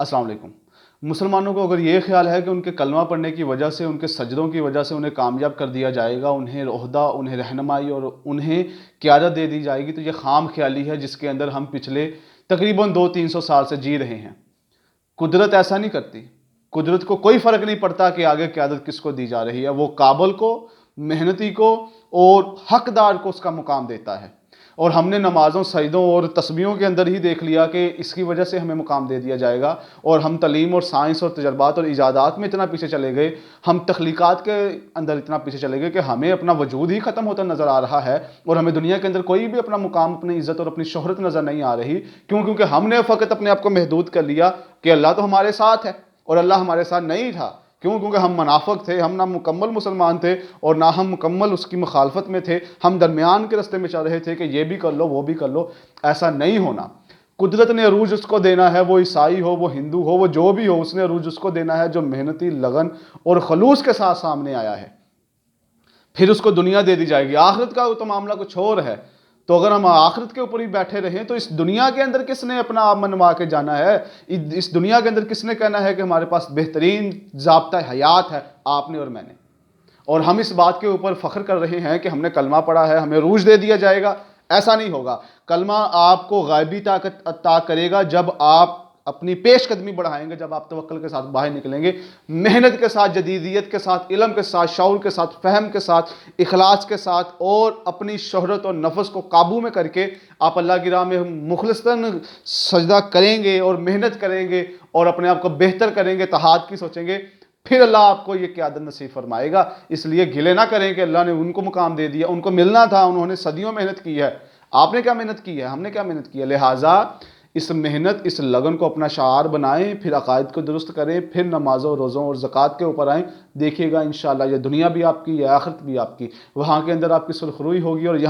अस्सलाम वालेकुम। मुसलमानों को अगर ये ख्याल है कि उनके कलमा पढ़ने की वजह से, उनके सजदों की वजह से उन्हें कामयाब कर दिया जाएगा, उन्हें ओहदा, उन्हें रहनुमाई और उन्हें क़यादत दे दी जाएगी, तो ये खाम ख्याली है जिसके अंदर हम पिछले तकरीबन 200-300 साल से जी रहे हैं। कुदरत ऐसा नहीं करती। कुदरत को कोई फ़र्क नहीं पड़ता कि आगे क़यादत किसको दी जा रही है। वो काबिल को, मेहनती को और हकदार को उसका मुकाम देता है। और हमने नमाज़ों, सजदों और तस्बीहों के अंदर ही देख लिया कि इसकी वजह से हमें मुकाम दे दिया जाएगा। और हम तालीम और साइंस और तजर्बात और इजादात में इतना पीछे चले गए, हम तख्लीक़ात के अंदर इतना पीछे चले गए कि हमें अपना वजूद ही ख़त्म होता नज़र आ रहा है और हमें दुनिया के अंदर कोई भी अपना मुकाम, अपनी इज़्ज़त और अपनी शोहरत नज़र नहीं आ रही। क्यों? क्योंकि हमने फ़कत अपने आप को महदूद कर लिया कि अल्लाह तो हमारे साथ है और अल्लाह हमारे साथ नहीं था। क्यों? क्योंकि हम मुनाफ़िक थे, हम ना मुकम्मल मुसलमान थे और ना हम मुकम्मल उसकी मुखालफत में थे। हम दरमियान के रास्ते में चल रहे थे कि ये भी कर लो, वो भी कर लो। ऐसा नहीं होना। कुदरत ने अरूज उसको देना है, वो ईसाई हो, वो हिंदू हो, वो जो भी हो, उसने अरूज उसको देना है जो मेहनती, लगन और खलूस के साथ सामने आया है। फिर उसको दुनिया दे दी जाएगी। आखिरत का तो मामला कुछ और है। तो अगर हम आखिरत के ऊपर ही बैठे रहें तो इस दुनिया के अंदर किसने अपना आप मनवा के जाना है? इस दुनिया के अंदर किसने कहना है कि हमारे पास बेहतरीन ज़ाब्ता हयात है? आपने और मैंने। और हम इस बात के ऊपर फ़ख्र कर रहे हैं कि हमने कलमा पढ़ा है, हमें रूज दे दिया जाएगा। ऐसा नहीं होगा। कलमा आपको गायबी ताकत अता करेगा जब आप अपनी पेशकदमी बढ़ाएंगे, जब आप तवक्कुल के साथ बाहर निकलेंगे, मेहनत के साथ, जदीदियत के साथ, इल्म के साथ, शऊर के साथ, फ़हम के साथ, इखलास के साथ और अपनी शोहरत और नफ्स को काबू में करके आप अल्लाह की राह में मुखलिसन सजदा करेंगे और मेहनत करेंगे और अपने आप को बेहतर करेंगे, तहाद की सोचेंगे। फिर अल्लाह आपको ये क़यादत नसीब फरमाएगा। इसलिए गिले ना करें कि अल्लाह ने उनको मुकाम दे दिया। उनको मिलना था, उन्होंने सदियों मेहनत की है। आपने क्या मेहनत की है? हमने क्या मेहनत की है? लिहाजा इस मेहनत, इस लगन को अपना शार बनाएं, फिर अकायद को दुरुस्त करें, फिर नमाज़ों, रोज़ों और ज़कात के ऊपर आएँ। देखिएगा इंशाअल्लाह ये दुनिया भी आपकी, ये आखिरत भी आपकी। वहाँ के अंदर आपकी सुरखरुई होगी और यहाँ